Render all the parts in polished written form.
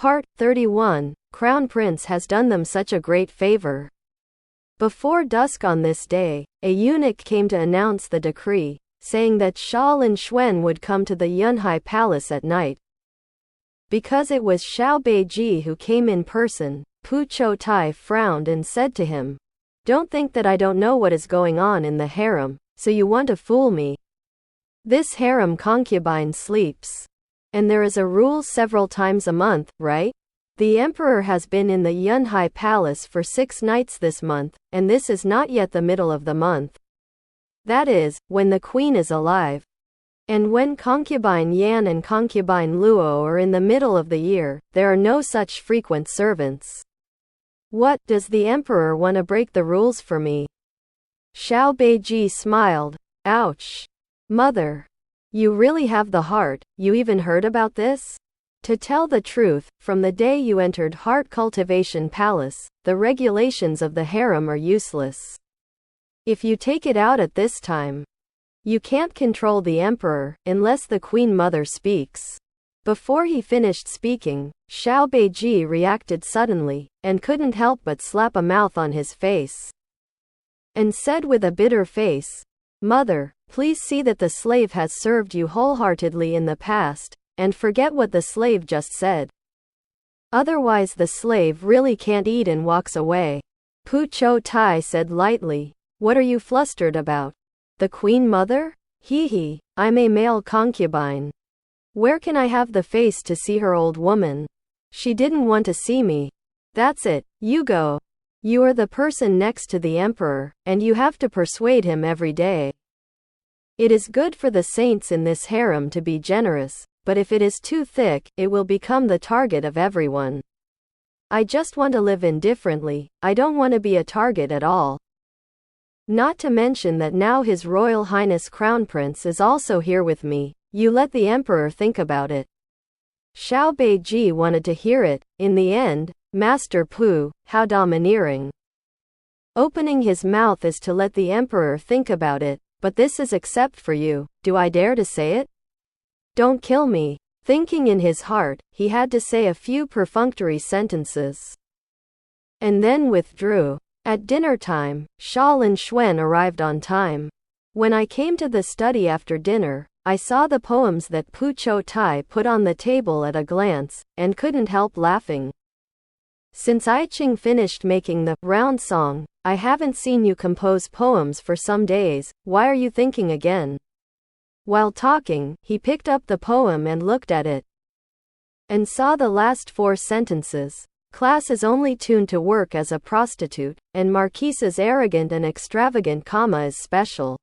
Part 31. Crown Prince has done them such a great favor. Before dusk on this day, a eunuch came to announce the decree, saying that Xia Linxuan would come to the Yunhai Palace at night. Because it was Xiao Beiji who came in person, Pu Qiutai frowned and said to him, "Don't think that I don't know what is going on in the harem, so you want to fool me. This harem concubine sleeps. And there is a rule several times a month, right? The emperor has been in the Yunhai Palace for 6 nights this month, and this is not yet the middle of the month. That is, when the queen is alive. And when concubine Yan and concubine Luo are in the middle of the year, there are no such frequent servants. What, does the emperor want to break the rules for me?" Xiao Beiji smiled. "Ouch. Mother. You really have the heart. You even heard about this? To tell the truth, from the day you entered Heart Cultivation Palace, the regulations of the harem are useless. If you take it out at this time, you can't control the emperor, unless the queen mother speaks." Before he finished speaking, Xiao Beiji reacted suddenly, and couldn't help but slap a mouth on his face. And said with a bitter face, "Mother, please see that the slave has served you wholeheartedly in the past, and forget what the slave just said. Otherwise the slave really can't eat," and walks away. Pu Qiutai said lightly, "What are you flustered about? The queen mother? Hee, I'm a male concubine. Where can I have the face to see her, old woman? She didn't want to see me. That's it, you go. You are the person next to the emperor, and you have to persuade him every day. It is good for the saints in this harem to be generous, but if it is too thick, it will become the target of everyone. I just want to live indifferently, I don't want to be a target at all. Not to mention that now His Royal Highness Crown Prince is also here with me. You let the emperor think about it." Xiao Beiji wanted to hear it. In the end, "Master Pu, how domineering. Opening his mouth is to let the emperor think about it, but this is except for you. Do I dare to say it? Don't kill me." Thinking in his heart, he had to say a few perfunctory sentences. And then withdrew. At dinner time, Xia Linxuan arrived on time. When I came to the study after dinner, I saw the poems that Pu Qiutai put on the table at a glance, and couldn't help laughing. "Since I Ching finished making the round song, I haven't seen you compose poems for some days. Why are you thinking again?" While talking, he picked up the poem and looked at it. And saw the last 4 sentences. "Class is only tuned to work as a prostitute, and Marquisa's arrogant and extravagant comma is special.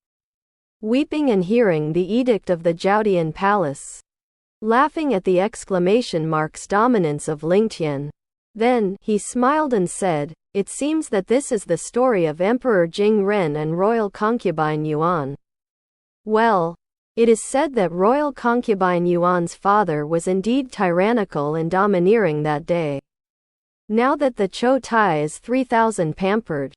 Weeping and hearing the edict of the Zhaodian Palace. Laughing at the exclamation marks dominance of Lingtian." Then, he smiled and said, "It seems that this is the story of Emperor Jing Ren and royal concubine Yuan. Well, it is said that royal concubine Yuan's father was indeed tyrannical and domineering that day. Now that the Qiutai is 3,000 pampered,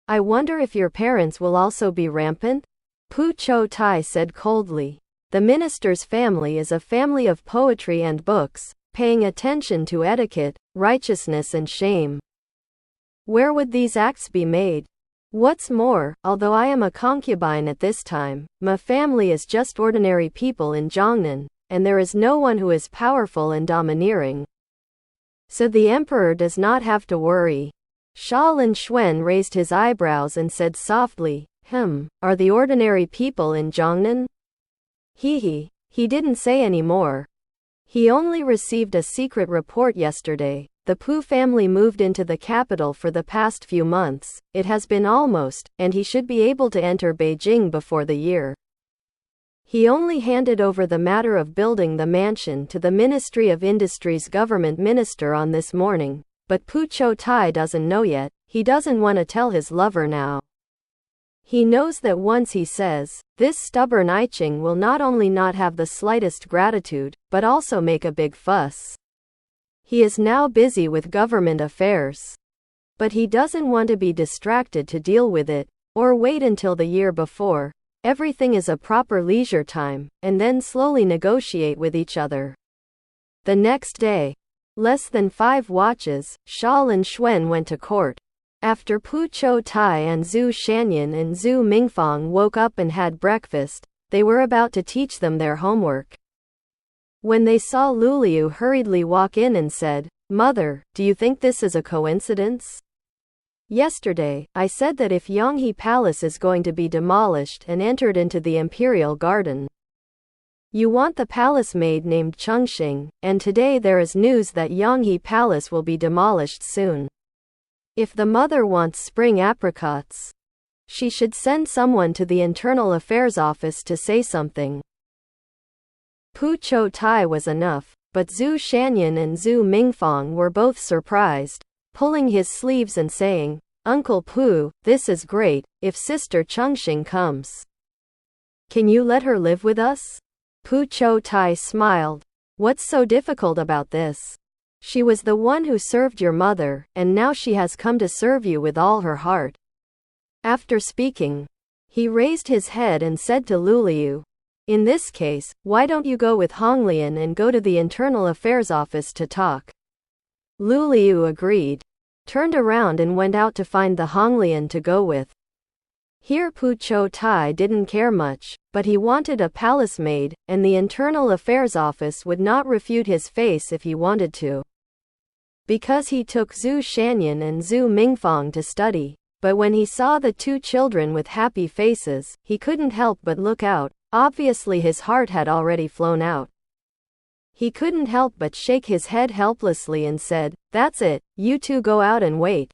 I wonder if your parents will also be rampant?" Pu Qiutai said coldly. "The minister's family is a family of poetry and books, paying attention to etiquette, righteousness and shame. Where would these acts be made? What's more, although I am a concubine at this time, my family is just ordinary people in Zhongnan, and there is no one who is powerful and domineering. So the emperor does not have to worry." Xia Linxuan raised his eyebrows and said softly, Are the ordinary people in Zhongnan?" He didn't say any more. He only received a secret report yesterday. The Pu family moved into the capital for the past few months. It has been almost, and he should be able to enter Beijing before the year. He only handed over the matter of building the mansion to the Ministry of Industry's government minister on this morning, but Pu Qiutai doesn't know yet. He doesn't want to tell his lover now. He knows that once he says, this stubborn Iching will not only not have the slightest gratitude, but also make a big fuss. He is now busy with government affairs. But he doesn't want to be distracted to deal with it, or wait until the year before. Everything is a proper leisure time, and then slowly negotiate with each other. The next day, Less than 5 watches, Xia Linxuan went to court. After Pu Qiutai and Zhu Shanyan and Zhu Mingfang woke up and had breakfast, they were about to teach them their homework. When they saw Luliu hurriedly walk in and said, "Mother, do you think this is a coincidence? Yesterday, I said that if Yanghe Palace is going to be demolished and entered into the Imperial Garden, you want the palace maid named Chengxing, and today there is news that Yanghe Palace will be demolished soon. If the mother wants spring apricots, she should send someone to the Internal Affairs Office to say something." Pu Qiutai was enough, but Zhu Shanyan and Zhu Mingfang were both surprised, pulling his sleeves and saying, "Uncle Pu, this is great, if Sister Chengxing comes, can you let her live with us?" Pu Qiutai smiled. "What's so difficult about this? She was the one who served your mother, and now she has come to serve you with all her heart." After speaking, he raised his head and said to Luliu, "In this case, why don't you go with Honglian and go to the Internal Affairs Office to talk?" Luliu agreed, turned around and went out to find the Honglian to go with. Here Pu Qiutai didn't care much, but he wanted a palace maid, and the Internal Affairs Office would not refute his face if he wanted to. Because he took Zhu Shanyan and Zhu Mingfang to study, but when he saw the 2 children with happy faces, he couldn't help but look out. Obviously his heart had already flown out. He couldn't help but shake his head helplessly and said, "That's it, you 2 go out and wait."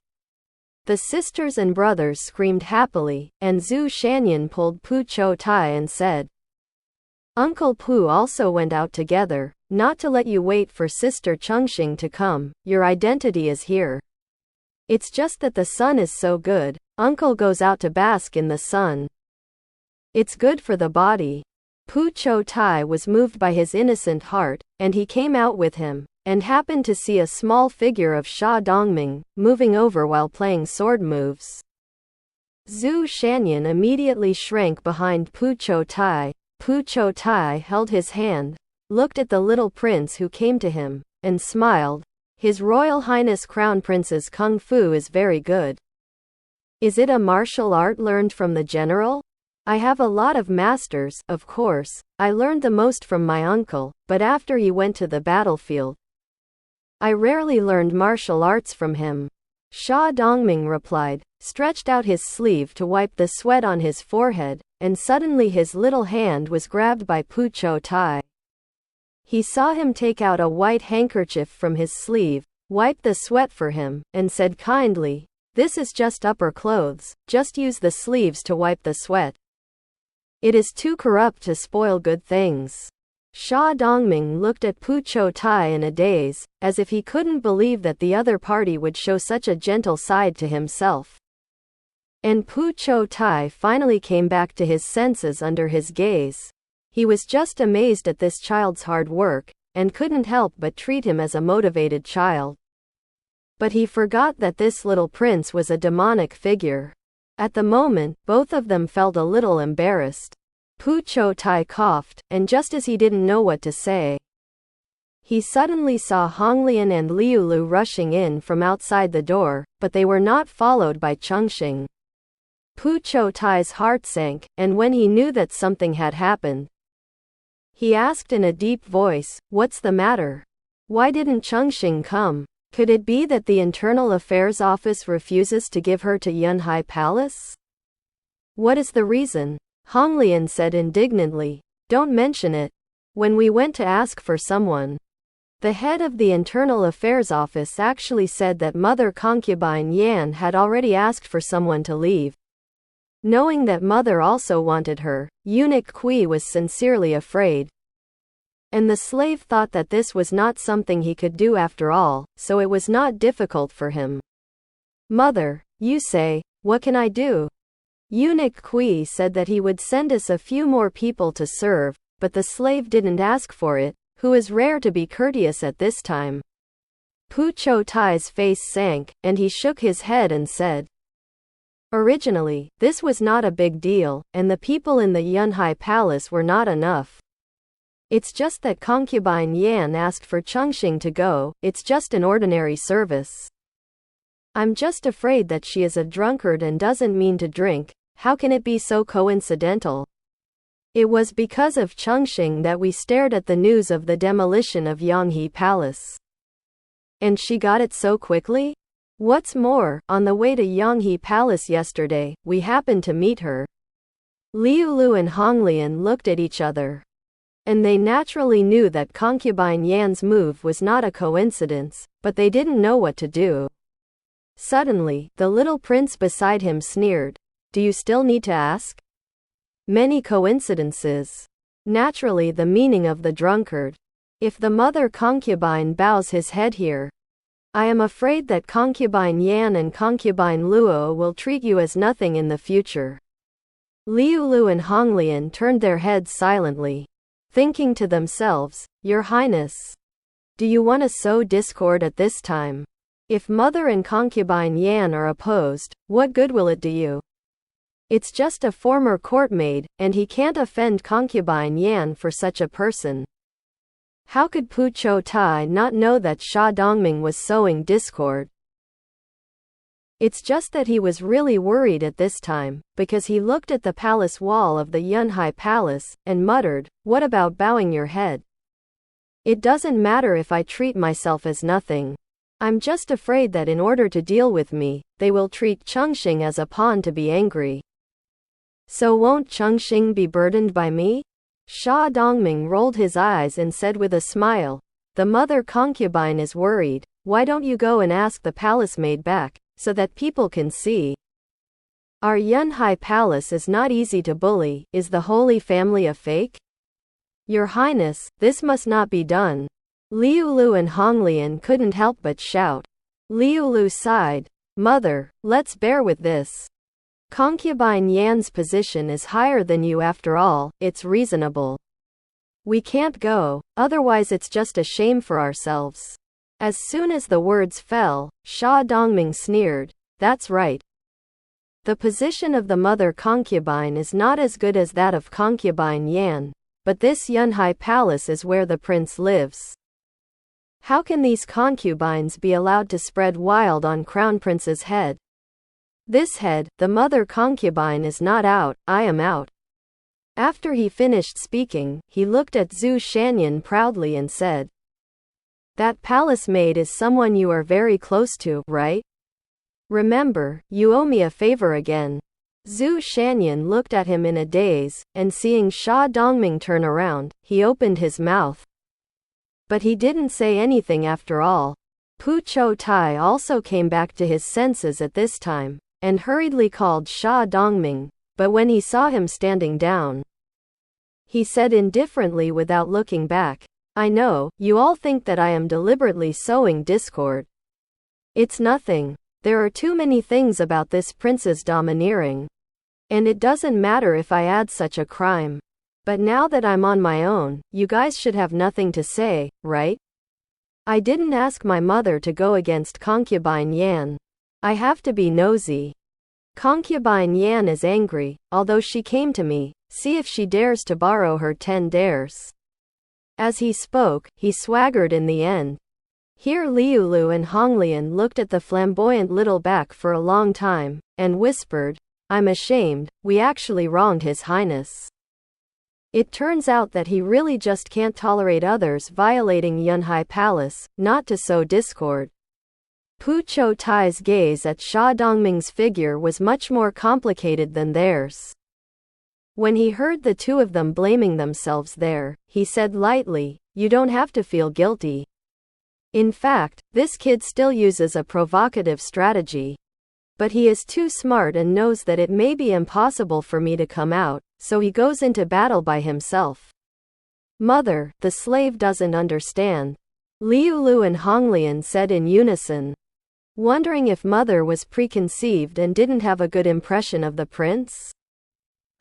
The sisters and brothers screamed happily, and Zhu Shanyan pulled Pu Qiutai and said, "Uncle Pu also went out together, not to let you wait for Sister Chengxing to come, your identity is here. It's just that the sun is so good, Uncle goes out to bask in the sun. It's good for the body." Pu Qiutai was moved by his innocent heart, and he came out with him, and happened to see a small figure of Xia Dongming, moving over while playing sword moves. Zhu Shanyan immediately shrank behind Pu Qiutai. Pu Qiutai held his hand, looked at the little prince who came to him, and smiled. "His Royal Highness Crown Prince's kung fu is very good. Is it a martial art learned from the general? I have a lot of masters, of course. I learned the most from my uncle, but after he went to the battlefield, I rarely learned martial arts from him." Xia Dongming replied, stretched out his sleeve to wipe the sweat on his forehead, and suddenly his little hand was grabbed by Pu Qiutai. He saw him take out a white handkerchief from his sleeve, wipe the sweat for him, and said kindly, "This is just upper clothes, just use the sleeves to wipe the sweat. It is too corrupt to spoil good things." Xia Dongming looked at Pu Qiutai in a daze, as if he couldn't believe that the other party would show such a gentle side to himself. And Pu Qiutai finally came back to his senses under his gaze. He was just amazed at this child's hard work, and couldn't help but treat him as a motivated child. But he forgot that this little prince was a demonic figure. At the moment, both of them felt a little embarrassed. Pu Qiutai coughed, and just as he didn't know what to say, he suddenly saw Honglian and Liulu rushing in from outside the door, but they were not followed by Chengxing. Pu Qiutai's heart sank, and when he knew that something had happened, he asked in a deep voice, "What's the matter? Why didn't Chengxing come? Could it be that the Internal Affairs Office refuses to give her to Yunhai Palace? What is the reason?" Honglian said indignantly, "Don't mention it. When we went to ask for someone, the head of the Internal Affairs Office actually said that Mother Concubine Yan had already asked for someone to leave. Knowing that Mother also wanted her, Eunuch Kui was sincerely afraid. And the slave thought that this was not something he could do after all, so it was not difficult for him. Mother, you say, what can I do?" Eunuch Kui said that he would send us a few more people to serve, but the slave didn't ask for it, who is rare to be courteous at this time. Pu Qiutai's face sank, and he shook his head and said, "Originally, this was not a big deal, and the people in the Yunhai Palace were not enough. It's just that concubine Yan asked for Chengxing to go, it's just an ordinary service. I'm just afraid that she is a drunkard and doesn't mean to drink. How can it be so coincidental? It was because of Chengxing that we stared at the news of the demolition of Yanghe Palace. And she got it so quickly? What's more, on the way to Yanghe Palace yesterday, we happened to meet her. Liu Lu and Honglian looked at each other. And they naturally knew that concubine Yan's move was not a coincidence, but they didn't know what to do. Suddenly, the little prince beside him sneered. Do you still need to ask? Many coincidences. Naturally, the meaning of the drunkard. If the mother concubine bows his head here, I am afraid that concubine Yan and concubine Luo will treat you as nothing in the future. Liu Lu and Honglian turned their heads silently, thinking to themselves, Your Highness, do you want to sow discord at this time? If mother and concubine Yan are opposed, what good will it do you? It's just a former courtmaid, and he can't offend concubine Yan for such a person. How could Pu Qiutai not know that Xia Dongming was sowing discord? It's just that he was really worried at this time, because he looked at the palace wall of the Yunhai Palace, and muttered, What about bowing your head? It doesn't matter if I treat myself as nothing. I'm just afraid that in order to deal with me, they will treat Chengxing as a pawn to be angry. So won't Chengxing be burdened by me? Xia Dongming rolled his eyes and said with a smile, The mother concubine is worried. Why don't you go and ask the palace maid back, so that people can see? Our Yunhai Palace is not easy to bully. Is the Holy Family a fake? Your Highness, this must not be done. Liu Lu and Honglian couldn't help but shout. Liu Lu sighed. Mother, let's bear with this. Concubine Yan's position is higher than you after all, it's reasonable. We can't go, otherwise it's just a shame for ourselves. As soon as the words fell, Xia Dongming sneered. That's right. The position of the mother concubine is not as good as that of concubine Yan, but this Yunhai Palace is where the prince lives. How can these concubines be allowed to spread wild on Crown Prince's head? This head, the mother concubine is not out, I am out. After he finished speaking, he looked at Zhu Shanyan proudly and said, That palace maid is someone you are very close to, right? Remember, you owe me a favor again. Zhu Shanyan looked at him in a daze, and seeing Xia Dongming turn around, he opened his mouth. But he didn't say anything after all. Pu Qiutai also came back to his senses at this time, and hurriedly called Xia Dongming, but when he saw him standing down, he said indifferently without looking back, I know, you all think that I am deliberately sowing discord. It's nothing. There are too many things about this prince's domineering. And it doesn't matter if I add such a crime. But now that I'm on my own, you guys should have nothing to say, right? I didn't ask my mother to go against concubine Yan. I have to be nosy. Concubine Yan is angry, although she came to me. See if she dares to borrow her 10 dares. As he spoke, he swaggered in the end. Here Liu Lu and Honglian looked at the flamboyant little back for a long time, and whispered, I'm ashamed, we actually wronged His Highness. It turns out that he really just can't tolerate others violating Yunhai Palace, not to sow discord. Pu Qiutai's gaze at Xia Dongming's figure was much more complicated than theirs. When he heard the two of them blaming themselves there, he said lightly, You don't have to feel guilty. In fact, this kid still uses a provocative strategy. But he is too smart and knows that it may be impossible for me to come out, so he goes into battle by himself. Mother, the slave doesn't understand. Liu Lu and Honglian said in unison, wondering if mother was preconceived and didn't have a good impression of the prince?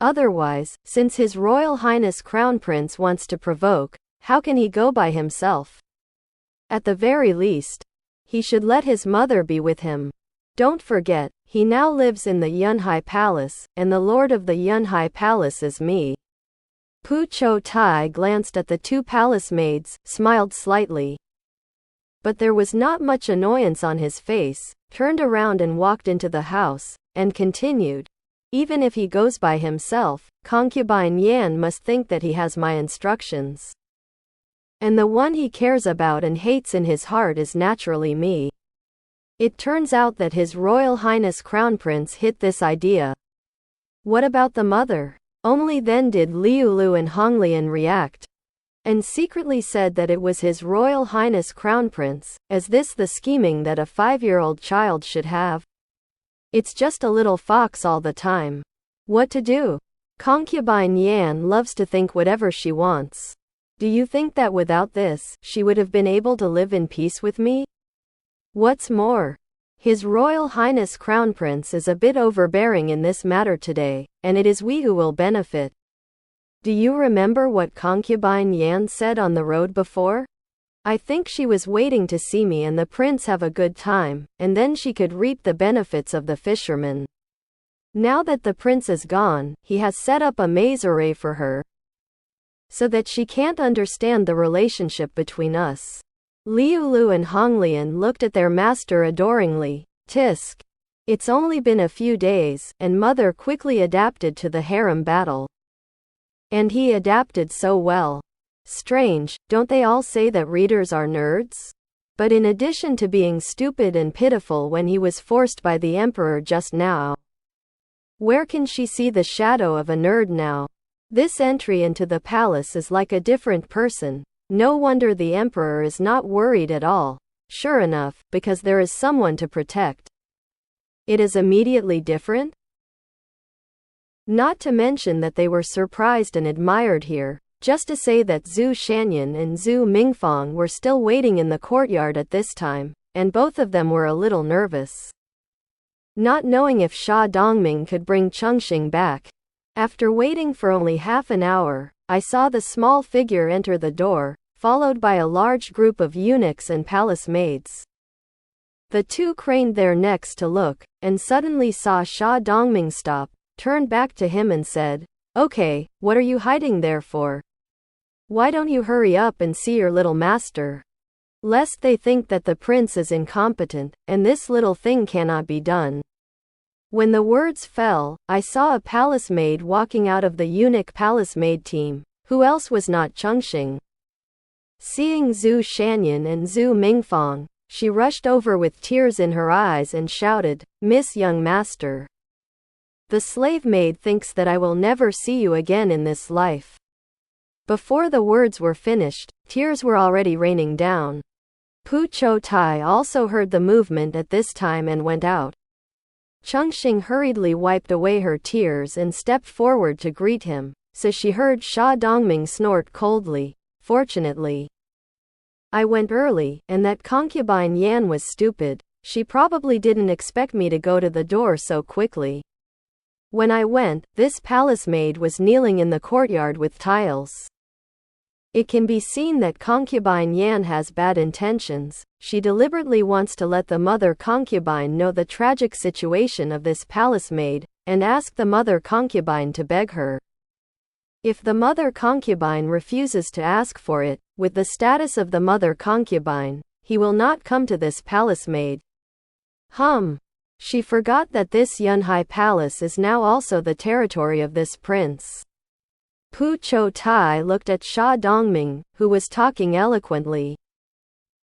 Otherwise, since His Royal Highness Crown Prince wants to provoke, how can he go by himself? At the very least, he should let his mother be with him. Don't forget, he now lives in the Yunhai Palace, and the lord of the Yunhai Palace is me. Pu Qiutai glanced at the two palace maids, smiled slightly. But there was not much annoyance on his face, turned around and walked into the house, and continued. Even if he goes by himself, concubine Yan must think that he has my instructions. And the one he cares about and hates in his heart is naturally me. It turns out that His Royal Highness Crown Prince hit this idea. What about the mother? Only then did Liu Lu and Honglian react, and secretly said that it was His Royal Highness Crown Prince. Is this the scheming that a 5-year-old child should have? It's just a little fox all the time. What to do? Concubine Yan loves to think whatever she wants. Do you think that without this, she would have been able to live in peace with me? What's more, His Royal Highness Crown Prince is a bit overbearing in this matter today, and it is we who will benefit. Do you remember what concubine Yan said on the road before? I think she was waiting to see me and the prince have a good time, and then she could reap the benefits of the fisherman. Now that the prince is gone, he has set up a maze array for her, so that she can't understand the relationship between us. Liu Lu and Honglian looked at their master adoringly. Tisk. It's only been a few days, and mother quickly adapted to the harem battle. And he adapted so well. Strange, don't they all say that readers are nerds? But in addition to being stupid and pitiful when he was forced by the emperor just now, where can she see the shadow of a nerd now? This entry into the palace is like a different person. No wonder the emperor is not worried at all. Sure enough, because there is someone to protect. It is immediately different? Not to mention that they were surprised and admired here. Just to say that Zhu Shanyan and Zhu Mingfang were still waiting in the courtyard at this time, and both of them were a little nervous, not knowing if Xia Dongming could bring Chengxing back. After waiting for only half an hour, I saw the small figure enter the door, followed by a large group of eunuchs and palace maids. The two craned their necks to look, and suddenly saw Xia Dongming stop, turned back to him and said, "Okay, what are you hiding there for? Why don't you hurry up and see your little master? Lest they think that the prince is incompetent, and this little thing cannot be done." When the words fell, I saw a palace maid walking out of the eunuch palace maid team. Who else was not Chengxing? Seeing Zhu Shanyan and Zhu Mingfang, she rushed over with tears in her eyes and shouted, "Miss Young Master, the slave maid thinks that I will never see you again in this life." Before the words were finished, tears were already raining down. Pu Qiutai also heard the movement at this time and went out. Chengxing hurriedly wiped away her tears and stepped forward to greet him, so she heard Xia Dongming snort coldly. Fortunately, I went early, and that concubine Yan was stupid. She probably didn't expect me to go to the door so quickly. When I went, this palace maid was kneeling in the courtyard with tiles. It can be seen that concubine Yan has bad intentions. She deliberately wants to let the mother concubine know the tragic situation of this palace maid, and ask the mother concubine to beg her. If the mother concubine refuses to ask for it, with the status of the mother concubine, he will not come to this palace maid. She forgot that this Yunhai palace is now also the territory of this prince. Pu Qiutai looked at Xia Dongming, who was talking eloquently.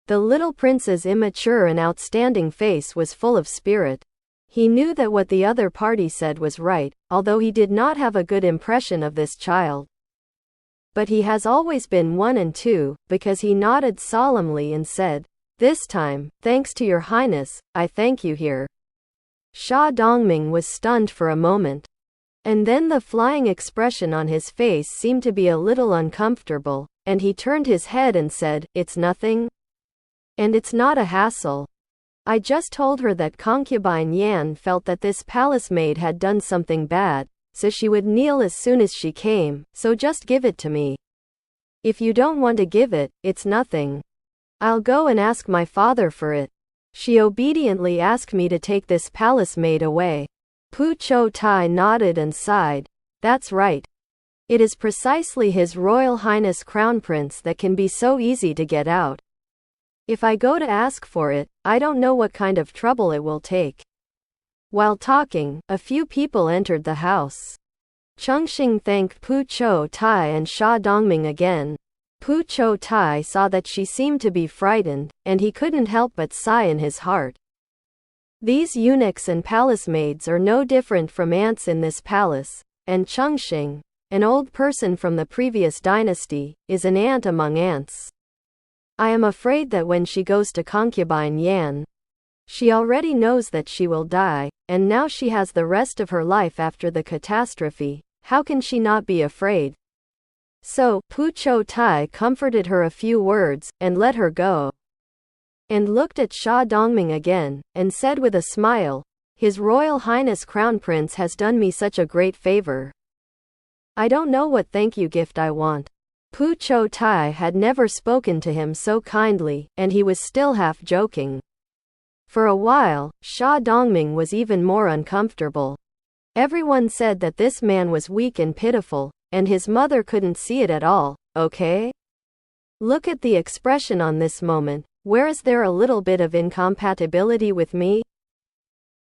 The little prince's immature and outstanding face was full of spirit. He knew that what the other party said was right, although he did not have a good impression of this child. But he has always been 1 and 2, because he nodded solemnly and said, "This time, thanks to your highness, I thank you here." Xia Dongming was stunned for a moment. And then the flying expression on his face seemed to be a little uncomfortable, and he turned his head and said, "It's nothing. And it's not a hassle. I just told her that concubine Yan felt that this palace maid had done something bad, so she would kneel as soon as she came, so just give it to me. If you don't want to give it, it's nothing. I'll go and ask my father for it." She obediently asked me to take this palace maid away. Pu Qiutai nodded and sighed. "That's right. It is precisely His Royal Highness Crown Prince that can be so easy to get out. If I go to ask for it, I don't know what kind of trouble it will take. While talking, a few people entered the house. Chengxing thanked Pu Qiutai and Xia Dongming again. Pu Qiutai saw that she seemed to be frightened, and he couldn't help but sigh in his heart. These eunuchs and palace maids are no different from ants in this palace, and Chengxing, an old person from the previous dynasty, is an ant among ants. I am afraid that when she goes to concubine Yan, she already knows that she will die, and now she has the rest of her life after the catastrophe. How can she not be afraid? So, Pu Qiutai comforted her a few words, and let her go. And looked at Xia Dongming again, and said with a smile, His Royal Highness Crown Prince has done me such a great favor. I don't know what thank you gift I want. Pu Qiutai had never spoken to him so kindly, and he was still half joking. For a while, Xia Dongming was even more uncomfortable. Everyone said that this man was weak and pitiful, and his mother couldn't see it at all, okay? Look at the expression on this moment. Where is there a little bit of incompatibility with me?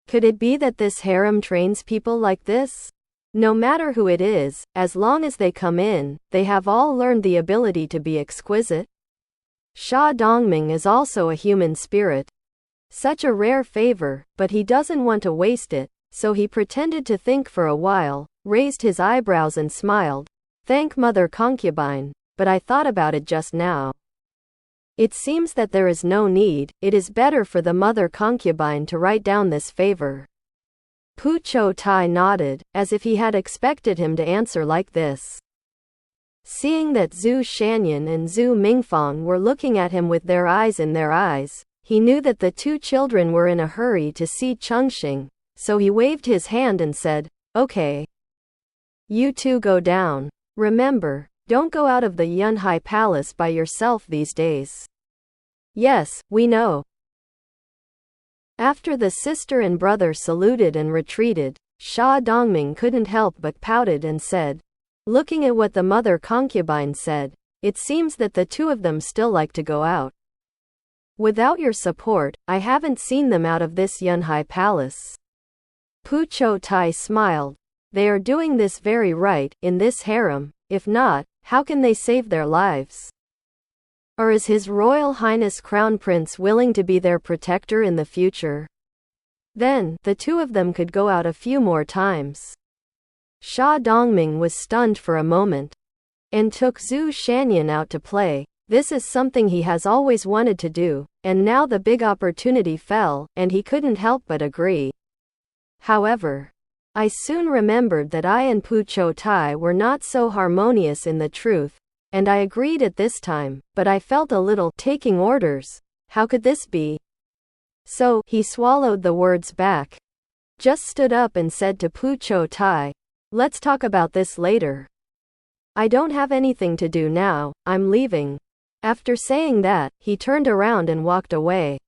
Could it be that this harem trains people like this? No matter who it is, as long as they come in, they have all learned the ability to be exquisite. Xia Dongming is also a human spirit. Such a rare favor, but he doesn't want to waste it, so he pretended to think for a while, raised his eyebrows and smiled. Thank Mother Concubine, but I thought about it just now. It seems that there is no need. It is better for the Mother Concubine to write down this favor. Pu Qiutai nodded, as if he had expected him to answer like this. Seeing that Zhu Shanyan and Zhu Mingfang were looking at him with their eyes in their eyes, he knew that the two children were in a hurry to see Chengxing, so he waved his hand and said, Okay. You two go down. Remember, don't go out of the Yunhai Palace by yourself these days. Yes, we know. After the sister and brother saluted and retreated, Xia Dongming couldn't help but pouted and said, looking at what the Mother Concubine said, it seems that the two of them still like to go out. Without your support, I haven't seen them out of this Yunhai Palace. Pu Qiutai smiled. They are doing this very right, in this harem. If not, how can they save their lives? Or is His Royal Highness Crown Prince willing to be their protector in the future? Then, the two of them could go out a few more times. Xia Dongming was stunned for a moment, and took Zhu Shanyan out to play. This is something he has always wanted to do, and now the big opportunity fell, and he couldn't help but agree. However, I soon remembered that I and Pu Qiutai were not so harmonious in the truth, and I agreed at this time, but I felt a little taking orders. How could this be? So, he swallowed the words back, just stood up and said to Pu Qiutai, let's talk about this later. I don't have anything to do now, I'm leaving. After saying that, he turned around and walked away.